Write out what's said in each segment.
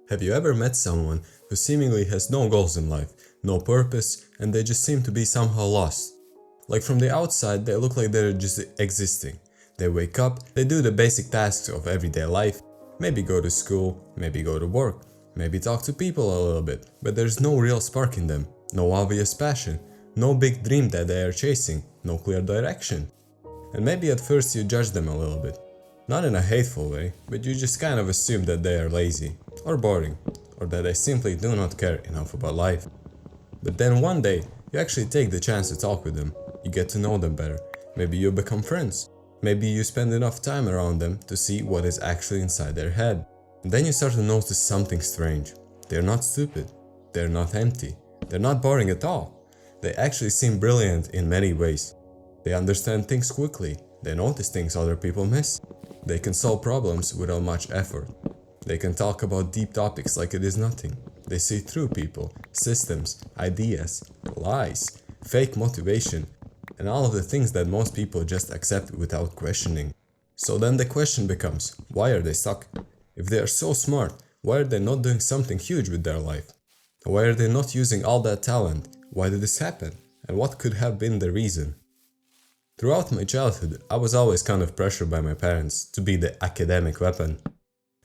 Have you ever met someone who seemingly has no goals in life, no purpose, and they just seem to be somehow lost? Like from the outside, they look like they're just existing. They wake up, they do the basic tasks of everyday life, maybe go to school, maybe go to work, maybe talk to people a little bit, but there's no real spark in them, no obvious passion, no big dream that they are chasing, no clear direction. And maybe at first you judge them a little bit. Not in a hateful way, but you just kind of assume that they are lazy, or boring, or that they simply do not care enough about life. But then one day, you actually take the chance to talk with them, you get to know them better, maybe you become friends, maybe you spend enough time around them to see what is actually inside their head. And then you start to notice something strange. They're not stupid, they're not empty, they're not boring at all. They actually seem brilliant in many ways. They understand things quickly, they notice things other people miss. They can solve problems without much effort. They can talk about deep topics like it is nothing. They see through people, systems, ideas, lies, fake motivation, and all of the things that most people just accept without questioning. So then the question becomes, why are they stuck? If they are so smart, why are they not doing something huge with their life? Why are they not using all that talent? Why did this happen? And what could have been the reason? Throughout my childhood, I was always kind of pressured by my parents to be the academic weapon.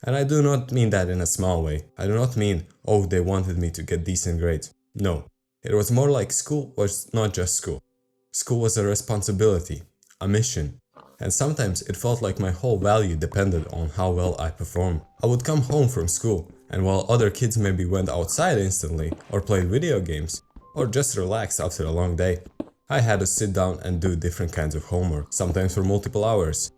And I do not mean that in a small way. I do not mean, oh, they wanted me to get decent grades. No, it was more like school was not just school. School was a responsibility, a mission. And sometimes it felt like my whole value depended on how well I performed. I would come home from school, and while other kids maybe went outside instantly, or played video games, or just relaxed after a long day, I had to sit down and do different kinds of homework, sometimes for multiple hours.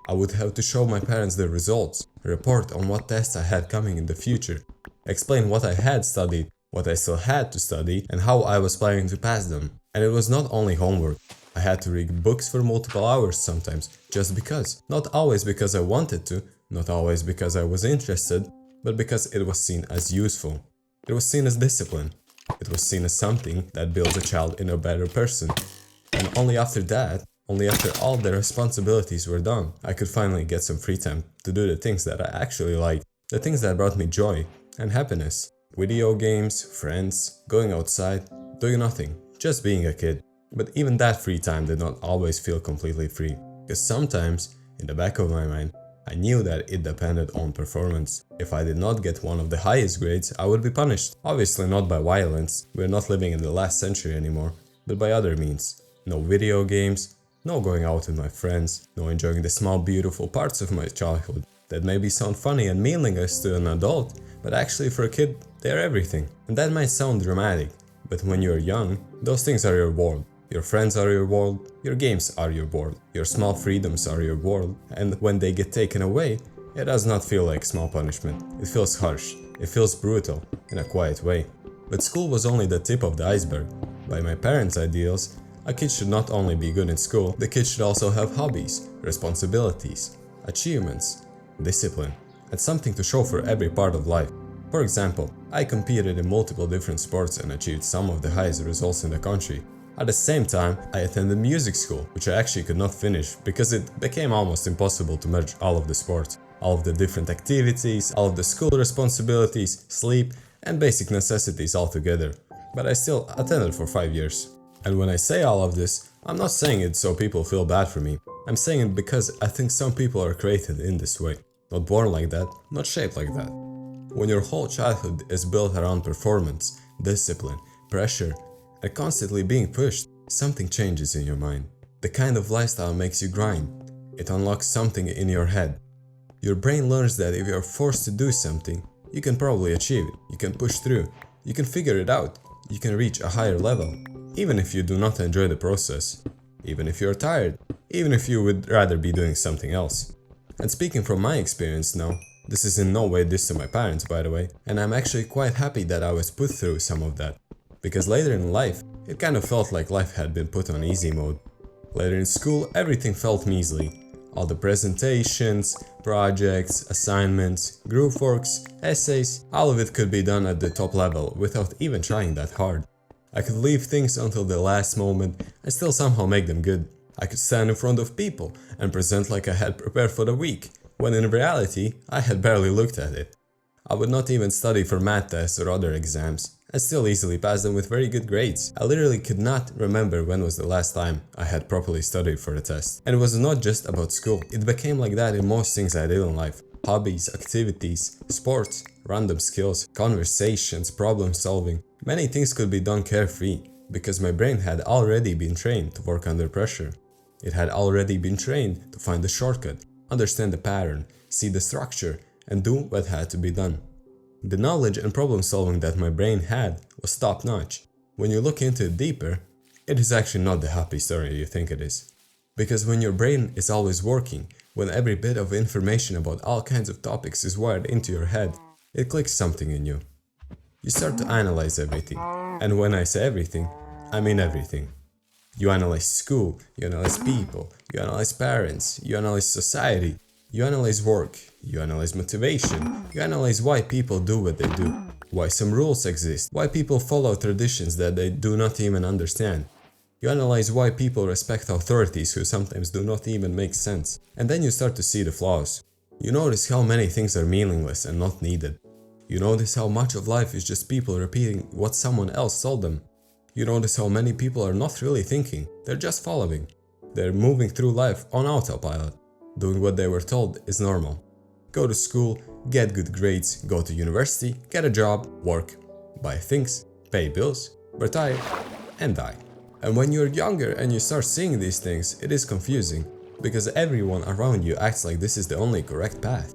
I would have to show my parents the results, report on what tests I had coming in the future, explain what I had studied, what I still had to study, and how I was planning to pass them. And it was not only homework. I had to read books for multiple hours sometimes, just because. Not always because I wanted to, not always because I was interested, but because it was seen as useful. It was seen as discipline. It was seen as something that builds a child into a better person. And only after that, only after all the responsibilities were done, I could finally get some free time to do the things that I actually liked, the things that brought me joy and happiness. Video games, friends, going outside, doing nothing, just being a kid. But even that free time did not always feel completely free, because sometimes, in the back of my mind, I knew that it depended on performance. If I did not get one of the highest grades, I would be punished. Obviously not by violence, we're not living in the last century anymore, but by other means. No video games, no going out with my friends, no enjoying the small beautiful parts of my childhood that maybe sound funny and meaningless to an adult, but actually for a kid, they're everything. And that might sound dramatic, but when you're young, those things are your world. Your friends are your world, your games are your world, your small freedoms are your world, and when they get taken away, it does not feel like small punishment. It feels harsh, it feels brutal, in a quiet way. But school was only the tip of the iceberg. By my parents' ideals, a kid should not only be good in school, the kid should also have hobbies, responsibilities, achievements, discipline, and something to show for every part of life. For example, I competed in multiple different sports and achieved some of the highest results in the country. At the same time, I attended music school, which I actually could not finish because it became almost impossible to merge all of the sports, all of the different activities, all of the school responsibilities, sleep, and basic necessities all together. But I still attended for 5 years. And when I say all of this, I'm not saying it so people feel bad for me. I'm saying it because I think some people are created in this way. Not born like that, not shaped like that. When your whole childhood is built around performance, discipline, pressure, and constantly being pushed, something changes in your mind. The kind of lifestyle makes you grind. It unlocks something in your head. Your brain learns that if you're forced to do something, you can probably achieve it, you can push through, you can figure it out, you can reach a higher level, even if you do not enjoy the process, even if you're tired, even if you would rather be doing something else. And speaking from my experience now, this is in no way diss to my parents, by the way, and I'm actually quite happy that I was put through some of that. Because later in life, it kind of felt like life had been put on easy mode. Later in school, everything felt measly. All the presentations, projects, assignments, group works, essays, all of it could be done at the top level without even trying that hard. I could leave things until the last moment and still somehow make them good. I could stand in front of people and present like I had prepared for the week, when in reality, I had barely looked at it. I would not even study for math tests or other exams, and still easily pass them with very good grades. I literally could not remember when was the last time I had properly studied for a test. And it was not just about school, it became like that in most things I did in life. Hobbies, activities, sports, random skills, conversations, problem solving. Many things could be done carefree, because my brain had already been trained to work under pressure. It had already been trained to find the shortcut, understand the pattern, see the structure, and do what had to be done. The knowledge and problem solving that my brain had was top notch. When you look into it deeper, it is actually not the happy story you think it is. Because when your brain is always working, when every bit of information about all kinds of topics is wired into your head, it clicks something in you. You start to analyze everything. And when I say everything, I mean everything. You analyze school, you analyze people, you analyze parents, you analyze society, you analyze work, you analyze motivation, you analyze why people do what they do, why some rules exist, why people follow traditions that they do not even understand. You analyze why people respect authorities who sometimes do not even make sense. And then you start to see the flaws. You notice how many things are meaningless and not needed. You notice how much of life is just people repeating what someone else told them. You notice how many people are not really thinking, they're just following. They're moving through life on autopilot, doing what they were told is normal. Go to school, get good grades, go to university, get a job, work, buy things, pay bills, retire, and die. And when you're younger and you start seeing these things, it is confusing, because everyone around you acts like this is the only correct path.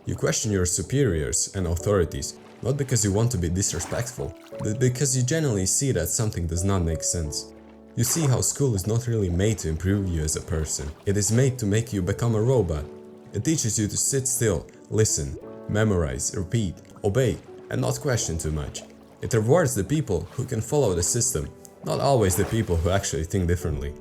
You question your superiors and authorities, not because you want to be disrespectful, but because you genuinely see that something does not make sense. You see how school is not really made to improve you as a person. It is made to make you become a robot. It teaches you to sit still, listen, memorize, repeat, obey, and not question too much. It rewards the people who can follow the system, not always the people who actually think differently.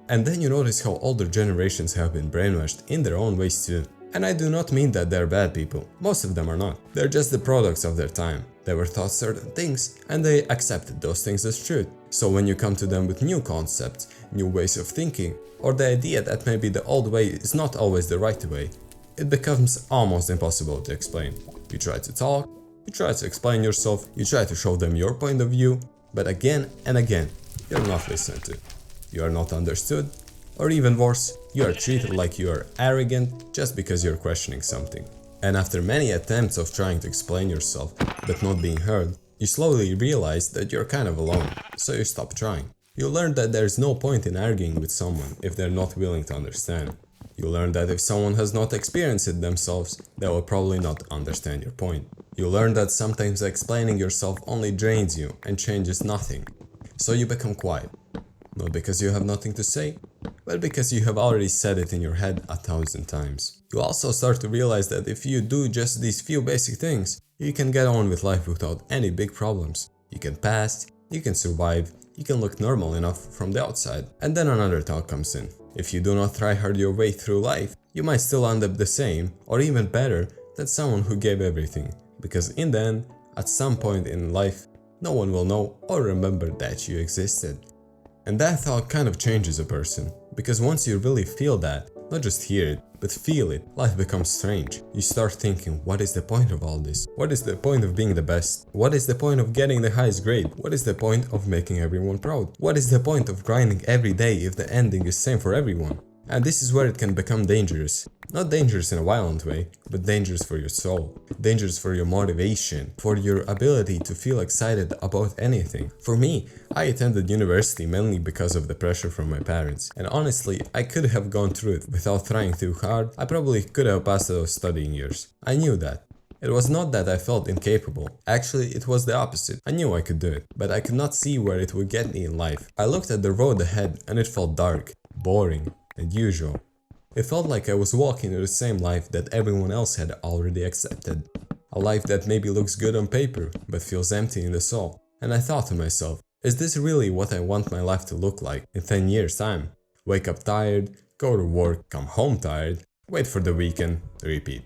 And then you notice how older generations have been brainwashed in their own ways too. And I do not mean that they're bad people, most of them are not. They're just the products of their time. They were taught certain things and they accepted those things as truth. So when you come to them with new concepts, new ways of thinking, or the idea that maybe the old way is not always the right way, it becomes almost impossible to explain. You try to talk, you try to explain yourself, you try to show them your point of view, but again and again, you're not listened to. You are not understood, or even worse, you are treated like you are arrogant just because you're questioning something. And after many attempts of trying to explain yourself, but not being heard, you slowly realize that you're kind of alone, so you stop trying. You learn that there's no point in arguing with someone if they're not willing to understand. You learn that if someone has not experienced it themselves, they will probably not understand your point. You learn that sometimes explaining yourself only drains you and changes nothing. So you become quiet. Not because you have nothing to say, but because you have already said it in your head 1,000 times. You also start to realize that if you do just these few basic things, you can get on with life without any big problems. You can pass, you can survive, you can look normal enough from the outside. And then another thought comes in. If you do not try hard your way through life, you might still end up the same, or even better, than someone who gave everything. Because in the end, at some point in life, no one will know or remember that you existed. And that thought kind of changes a person, because once you really feel that, not just hear it, but feel it, life becomes strange. You start thinking, what is the point of all this? What is the point of being the best? What is the point of getting the highest grade? What is the point of making everyone proud? What is the point of grinding every day if the ending is same for everyone? And this is where it can become dangerous. Not dangerous in a violent way, but dangerous for your soul. Dangerous for your motivation, for your ability to feel excited about anything. For me, I attended university mainly because of the pressure from my parents. And honestly, I could have gone through it without trying too hard. I probably could have passed those studying years. I knew that. It was not that I felt incapable. Actually, it was the opposite. I knew I could do it, but I could not see where it would get me in life. I looked at the road ahead and it felt dark, boring, and usual. It felt like I was walking to the same life that everyone else had already accepted. A life that maybe looks good on paper, but feels empty in the soul. And I thought to myself, is this really what I want my life to look like in 10 years' time? Wake up tired, go to work, come home tired, wait for the weekend, repeat.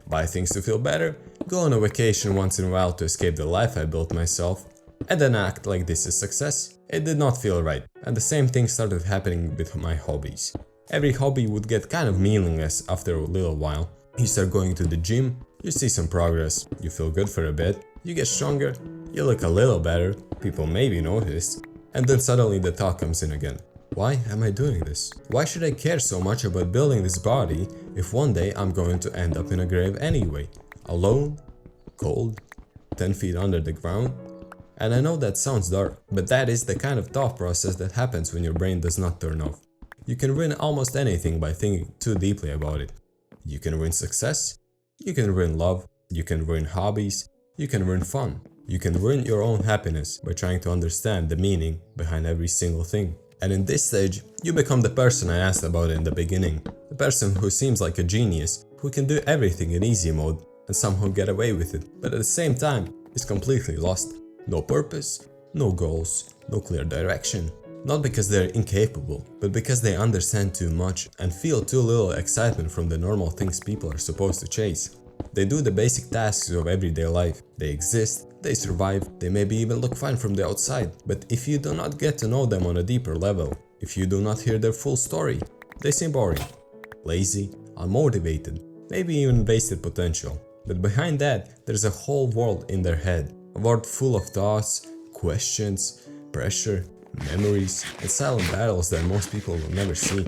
Buy things to feel better, go on a vacation once in a while to escape the life I built myself, and then act like this is success. It did not feel right, and the same thing started happening with my hobbies. Every hobby would get kind of meaningless after a little while. You start going to the gym, You see some progress, you feel good for a bit, you get stronger, you look a little better, people maybe notice, and then suddenly the thought comes in again. Why am I doing this? Why should I care so much about building this body if one day I'm going to end up in a grave anyway? Alone? Cold? 10 feet under the ground? And I know that sounds dark, but that is the kind of thought process that happens when your brain does not turn off. You can ruin almost anything by thinking too deeply about it. You can ruin success, you can ruin love, you can ruin hobbies, you can ruin fun. You can ruin your own happiness by trying to understand the meaning behind every single thing. And in this stage, you become the person I asked about in the beginning. The person who seems like a genius, who can do everything in easy mode and somehow get away with it, but at the same time is completely lost. No purpose, no goals, no clear direction. Not because they're incapable, but because they understand too much and feel too little excitement from the normal things people are supposed to chase. They do the basic tasks of everyday life. They exist, they survive, they maybe even look fine from the outside. But if you do not get to know them on a deeper level, if you do not hear their full story, they seem boring, lazy, unmotivated, maybe even wasted potential. But behind that, there's a whole world in their head. A world full of thoughts, questions, pressure, memories, and silent battles that most people will never see.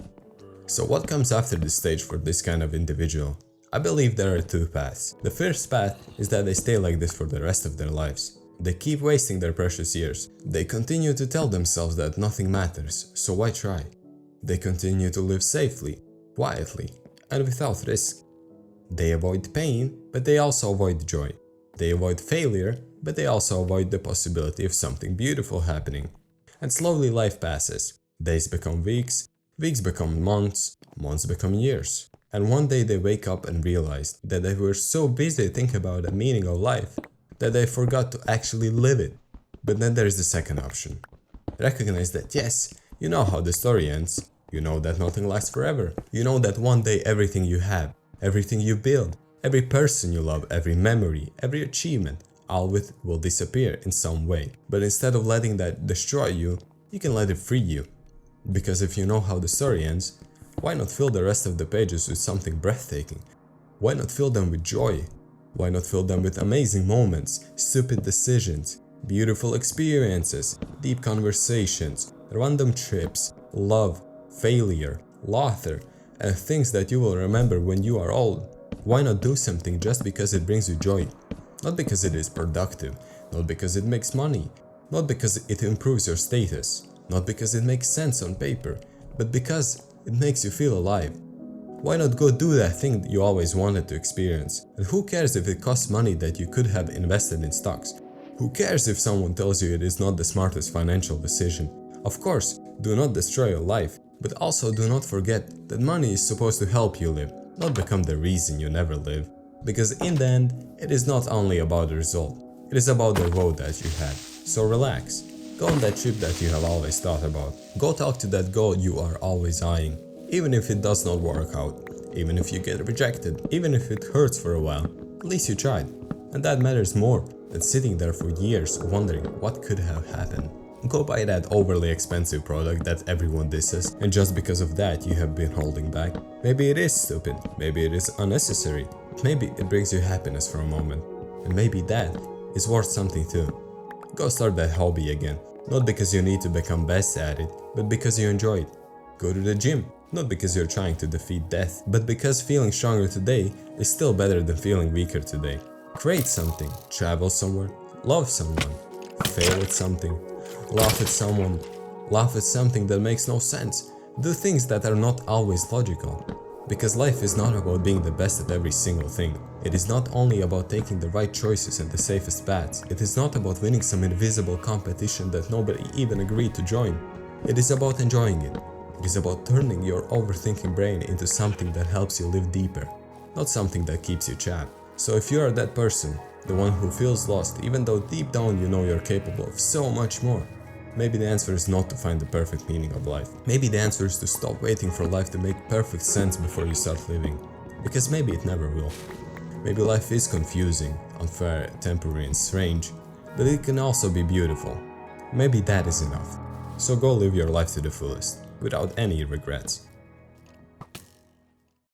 So what comes after this stage for this kind of individual? I believe there are two paths. The first path is that they stay like this for the rest of their lives. They keep wasting their precious years. They continue to tell themselves that nothing matters, so why try? They continue to live safely, quietly, and without risk. They avoid pain, but they also avoid joy. They avoid failure, but they also avoid the possibility of something beautiful happening. And slowly life passes. Days become weeks, weeks become months, months become years. And one day they wake up and realize that they were so busy thinking about the meaning of life that they forgot to actually live it. But then there is the second option. Recognize that yes, you know how the story ends. You know that nothing lasts forever. You know that one day everything you have, everything you build, every person you love, every memory, every achievement, all with will disappear in some way. But instead of letting that destroy you, you can let it free you. Because if you know how the story ends, why not fill the rest of the pages with something breathtaking? Why not fill them with joy? Why not fill them with amazing moments, stupid decisions, beautiful experiences, deep conversations, random trips, love, failure, laughter, and things that you will remember when you are old? Why not do something just because it brings you joy? Not because it is productive, not because it makes money, not because it improves your status, not because it makes sense on paper, but because it makes you feel alive. Why not go do that thing that you always wanted to experience? And who cares if it costs money that you could have invested in stocks? Who cares if someone tells you it is not the smartest financial decision? Of course, do not destroy your life, but also do not forget that money is supposed to help you live, not become the reason you never live. Because in the end, it is not only about the result, it is about the road that you had. So relax. Go on that trip that you have always thought about. Go talk to that goal you are always eyeing. Even if it does not work out, even if you get rejected, even if it hurts for a while, at least you tried. And that matters more than sitting there for years wondering what could have happened. Go buy that overly expensive product that everyone disses, and just because of that you have been holding back. Maybe it is stupid, maybe it is unnecessary, maybe it brings you happiness for a moment, and maybe that is worth something too. Go start that hobby again, not because you need to become best at it, but because you enjoy it. Go to the gym, not because you're trying to defeat death, but because feeling stronger today is still better than feeling weaker today. Create something, travel somewhere, love someone, fail at something, laugh at someone, laugh at something that makes no sense, do things that are not always logical. Because life is not about being the best at every single thing. It is not only about taking the right choices and the safest paths. It is not about winning some invisible competition that nobody even agreed to join. It is about enjoying it. It is about turning your overthinking brain into something that helps you live deeper, not something that keeps you trapped. So if you are that person, the one who feels lost even though deep down you know you're capable of so much more, maybe the answer is not to find the perfect meaning of life. Maybe the answer is to stop waiting for life to make perfect sense before you start living. Because maybe it never will. Maybe life is confusing, unfair, temporary and strange, but it can also be beautiful. Maybe that is enough. So go live your life to the fullest, without any regrets.